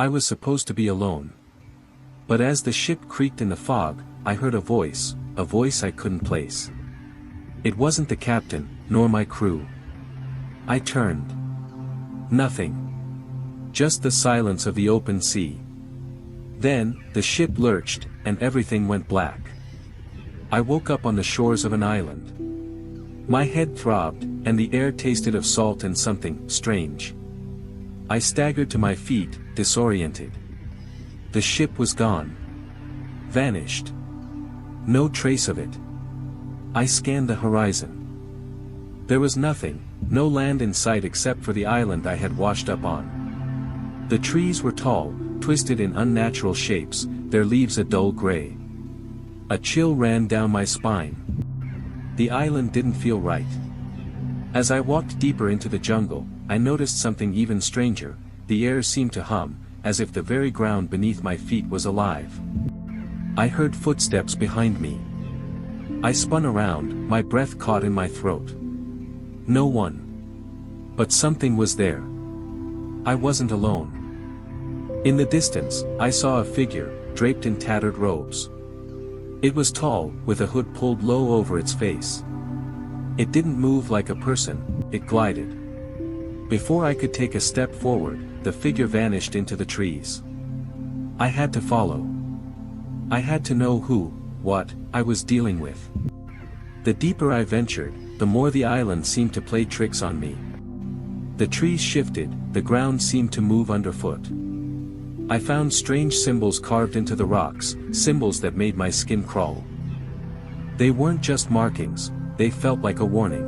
I was supposed to be alone. But as the ship creaked in the fog, I heard a voice I couldn't place. It wasn't the captain, nor my crew. I turned. Nothing. Just the silence of the open sea. Then, the ship lurched, and everything went black. I woke up on the shores of an island. My head throbbed, and the air tasted of salt and something strange. I staggered to my feet, disoriented. The ship was gone. Vanished. No trace of it. I scanned the horizon. There was nothing, no land in sight except for the island I had washed up on. The trees were tall, twisted in unnatural shapes, their leaves a dull gray. A chill ran down my spine. The island didn't feel right. As I walked deeper into the jungle, I noticed something even stranger. The air seemed to hum, as if the very ground beneath my feet was alive. I heard footsteps behind me. I spun around, my breath caught in my throat. No one. But something was there. I wasn't alone. In the distance, I saw a figure, draped in tattered robes. It was tall, with a hood pulled low over its face. It didn't move like a person, it glided. Before I could take a step forward, the figure vanished into the trees. I had to follow. I had to know what I was dealing with. The deeper I ventured, the more the island seemed to play tricks on me. The trees shifted, the ground seemed to move underfoot. I found strange symbols carved into the rocks, symbols that made my skin crawl. They weren't just markings, they felt like a warning.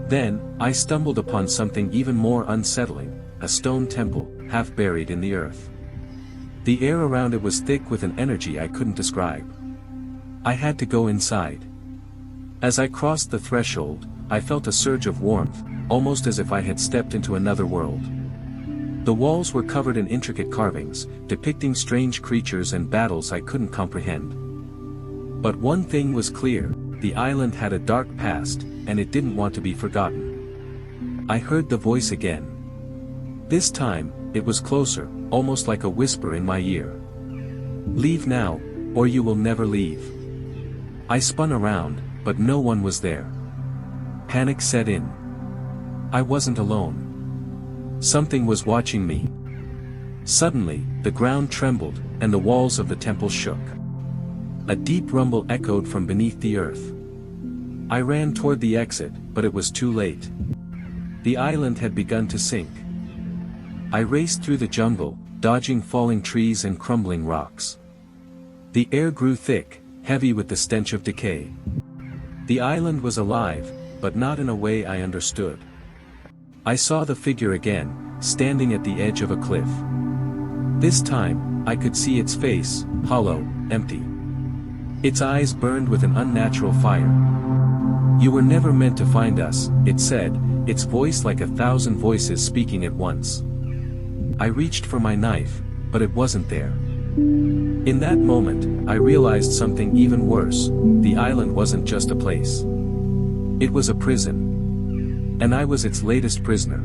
Then, I stumbled upon something even more unsettling, a stone temple, half buried in the earth. The air around it was thick with an energy I couldn't describe. I had to go inside. As I crossed the threshold, I felt a surge of warmth, almost as if I had stepped into another world. The walls were covered in intricate carvings, depicting strange creatures and battles I couldn't comprehend. But one thing was clear, the island had a dark past, and it didn't want to be forgotten. I heard the voice again. This time, it was closer, almost like a whisper in my ear. Leave now, or you will never leave. I spun around, but no one was there. Panic set in. I wasn't alone. Something was watching me. Suddenly, the ground trembled, and the walls of the temple shook. A deep rumble echoed from beneath the earth. I ran toward the exit, but it was too late. The island had begun to sink. I raced through the jungle, dodging falling trees and crumbling rocks. The air grew thick, heavy with the stench of decay. The island was alive, but not in a way I understood. I saw the figure again, standing at the edge of a cliff. This time, I could see its face, hollow, empty. Its eyes burned with an unnatural fire. You were never meant to find us, it said, its voice like 1,000 voices speaking at once. I reached for my knife, but it wasn't there. In that moment, I realized something even worse. The island wasn't just a place. It was a prison. And I was its latest prisoner.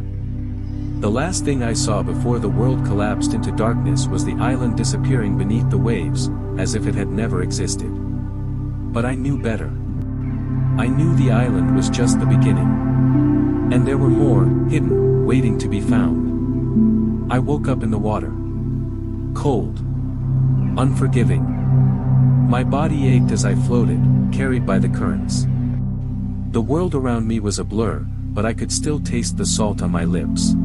The last thing I saw before the world collapsed into darkness was the island disappearing beneath the waves, as if it had never existed. But I knew better. I knew the island was just the beginning. And there were more, hidden, waiting to be found. I woke up in the water. Cold. Unforgiving. My body ached as I floated, carried by the currents. The world around me was a blur, but I could still taste the salt on my lips.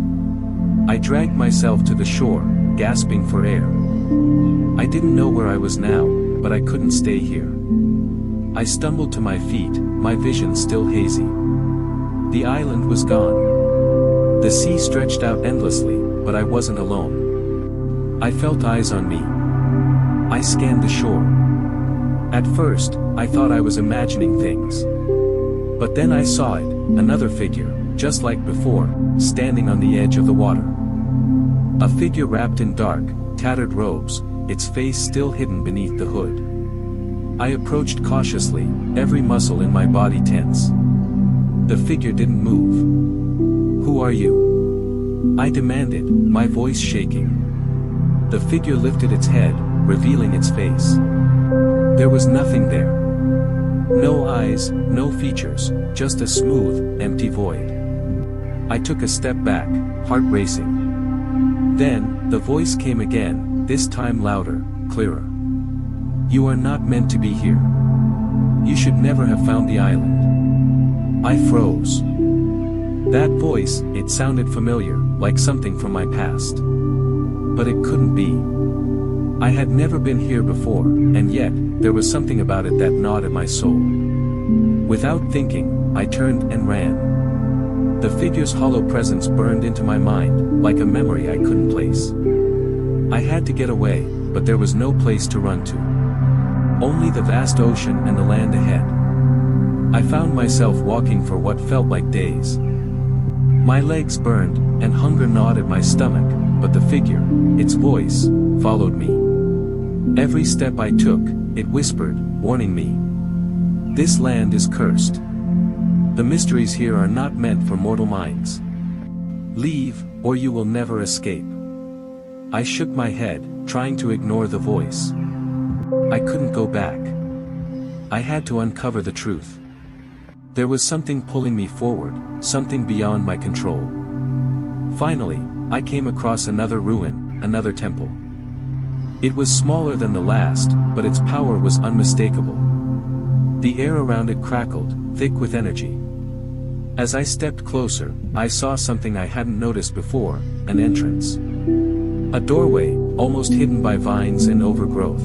I dragged myself to the shore, gasping for air. I didn't know where I was now, but I couldn't stay here. I stumbled to my feet, my vision still hazy. The island was gone. The sea stretched out endlessly, but I wasn't alone. I felt eyes on me. I scanned the shore. At first, I thought I was imagining things. But then I saw it, another figure, just like before, standing on the edge of the water. A figure wrapped in dark, tattered robes, its face still hidden beneath the hood. I approached cautiously, every muscle in my body tense. The figure didn't move. Who are you? I demanded, my voice shaking. The figure lifted its head, revealing its face. There was nothing there. No eyes, no features, just a smooth, empty void. I took a step back, heart racing. Then, the voice came again, this time louder, clearer. You are not meant to be here. You should never have found the island. I froze. That voice, it sounded familiar, like something from my past. But it couldn't be. I had never been here before, and yet, there was something about it that gnawed at my soul. Without thinking, I turned and ran. The figure's hollow presence burned into my mind, like a memory I couldn't place. I had to get away, but there was no place to run to. Only the vast ocean and the land ahead. I found myself walking for what felt like days. My legs burned, and hunger gnawed at my stomach, but the figure, its voice, followed me. Every step I took, it whispered, warning me. This land is cursed. The mysteries here are not meant for mortal minds. Leave, or you will never escape. I shook my head, trying to ignore the voice. I couldn't go back. I had to uncover the truth. There was something pulling me forward, something beyond my control. Finally, I came across another ruin, another temple. It was smaller than the last, but its power was unmistakable. The air around it crackled, thick with energy. As I stepped closer, I saw something I hadn't noticed before, an entrance. A doorway, almost hidden by vines and overgrowth.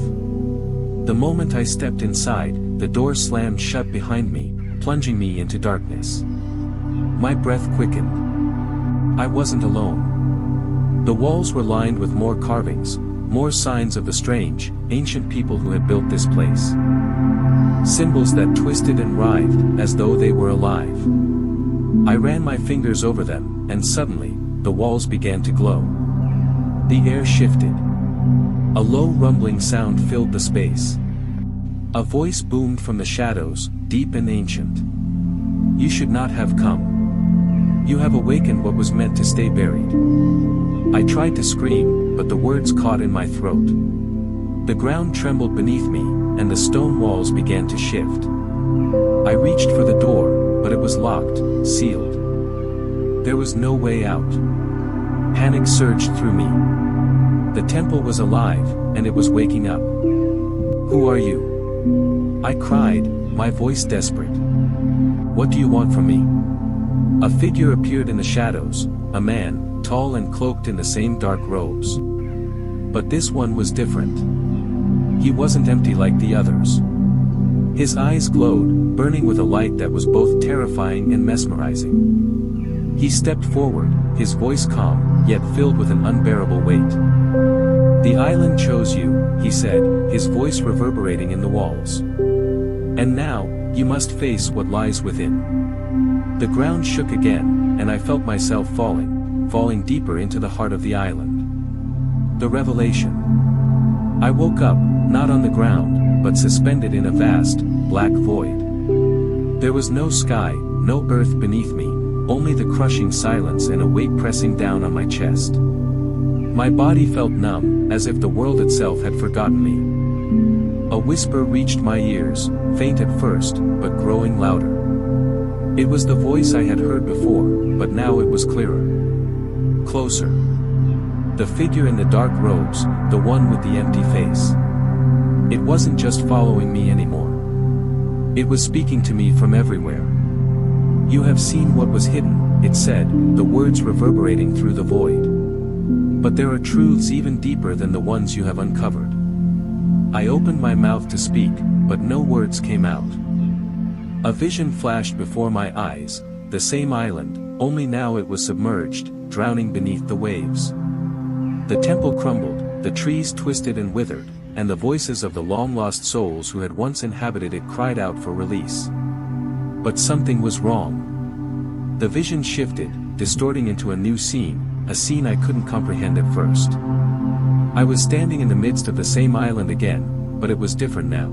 The moment I stepped inside, the door slammed shut behind me, plunging me into darkness. My breath quickened. I wasn't alone. The walls were lined with more carvings, more signs of the strange, ancient people who had built this place. Symbols that twisted and writhed, as though they were alive. I ran my fingers over them, and suddenly, the walls began to glow. The air shifted. A low rumbling sound filled the space. A voice boomed from the shadows, deep and ancient. You should not have come. You have awakened what was meant to stay buried. I tried to scream, but the words caught in my throat. The ground trembled beneath me, and the stone walls began to shift. I reached for the door, but it was locked, sealed. There was no way out. Panic surged through me. The temple was alive, and it was waking up. Who are you? I cried, my voice desperate. What do you want from me? A figure appeared in the shadows, a man, tall and cloaked in the same dark robes. But this one was different. He wasn't empty like the others. His eyes glowed, burning with a light that was both terrifying and mesmerizing. He stepped forward, his voice calm, yet filled with an unbearable weight. The island chose you, he said, his voice reverberating in the walls. And now, you must face what lies within. The ground shook again, and I felt myself falling deeper into the heart of the island. The revelation. I woke up, not on the ground, but suspended in a vast, black void. There was no sky, no earth beneath me, only the crushing silence and a weight pressing down on my chest. My body felt numb, as if the world itself had forgotten me. A whisper reached my ears, faint at first, but growing louder. It was the voice I had heard before, but now it was clearer. Closer. The figure in the dark robes, the one with the empty face. It wasn't just following me anymore. It was speaking to me from everywhere. You have seen what was hidden, it said, the words reverberating through the void. But there are truths even deeper than the ones you have uncovered. I opened my mouth to speak, but no words came out. A vision flashed before my eyes, the same island, only now it was submerged, drowning beneath the waves. The temple crumbled, the trees twisted and withered, and the voices of the long-lost souls who had once inhabited it cried out for release. But something was wrong. The vision shifted, distorting into a new scene, a scene I couldn't comprehend at first. I was standing in the midst of the same island again, but it was different now.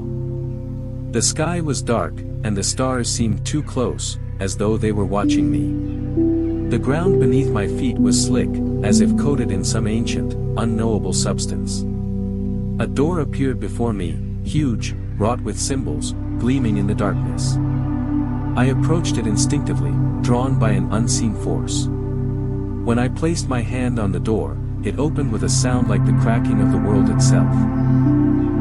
The sky was dark, and the stars seemed too close, as though they were watching me. The ground beneath my feet was slick, as if coated in some ancient, unknowable substance. A door appeared before me, huge, wrought with symbols, gleaming in the darkness. I approached it instinctively, drawn by an unseen force. When I placed my hand on the door, it opened with a sound like the cracking of the world itself.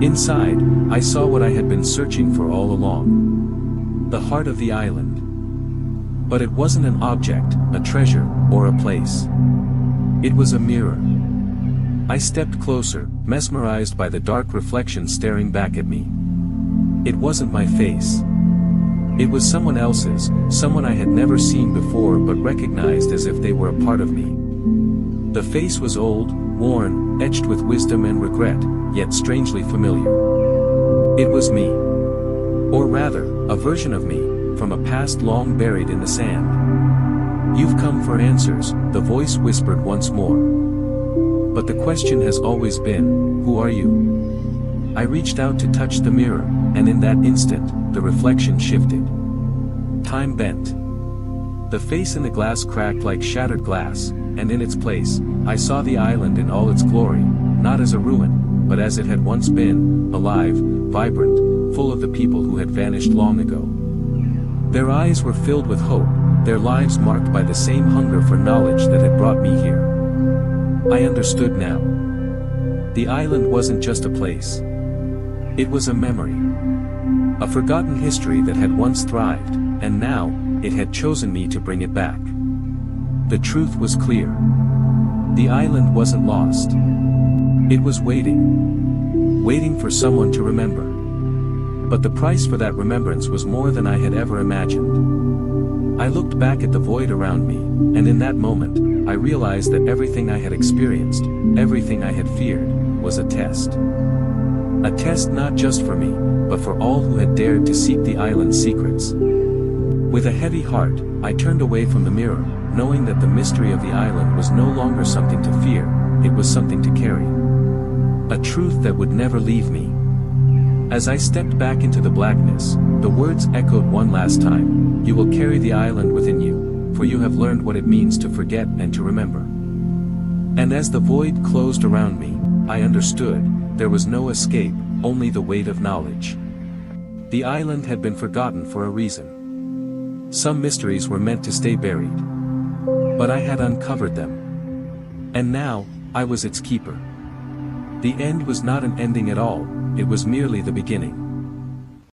Inside, I saw what I had been searching for all along. The heart of the island. But it wasn't an object, a treasure, or a place. It was a mirror. I stepped closer, mesmerized by the dark reflection staring back at me. It wasn't my face. It was someone else's, someone I had never seen before but recognized as if they were a part of me. The face was old, worn, etched with wisdom and regret, yet strangely familiar. It was me. Or rather, a version of me, from a past long buried in the sand. "You've come for answers," the voice whispered once more. "But the question has always been, who are you?" I reached out to touch the mirror, and in that instant, the reflection shifted. Time bent. The face in the glass cracked like shattered glass, and in its place, I saw the island in all its glory, not as a ruin, but as it had once been, alive, vibrant, full of the people who had vanished long ago. Their eyes were filled with hope, their lives marked by the same hunger for knowledge that had brought me here. I understood now. The island wasn't just a place. It was a memory. A forgotten history that had once thrived, and now, it had chosen me to bring it back. The truth was clear. The island wasn't lost. It was waiting. Waiting for someone to remember. But the price for that remembrance was more than I had ever imagined. I looked back at the void around me, and in that moment, I realized that everything I had experienced, everything I had feared, was a test. A test not just for me, but for all who had dared to seek the island's secrets. With a heavy heart, I turned away from the mirror, knowing that the mystery of the island was no longer something to fear, it was something to carry. A truth that would never leave me. As I stepped back into the blackness, the words echoed one last time, "You will carry the island within you, for you have learned what it means to forget and to remember." And as the void closed around me, I understood, there was no escape, only the weight of knowledge. The island had been forgotten for a reason. Some mysteries were meant to stay buried. But I had uncovered them. And now, I was its keeper. The end was not an ending at all, it was merely the beginning.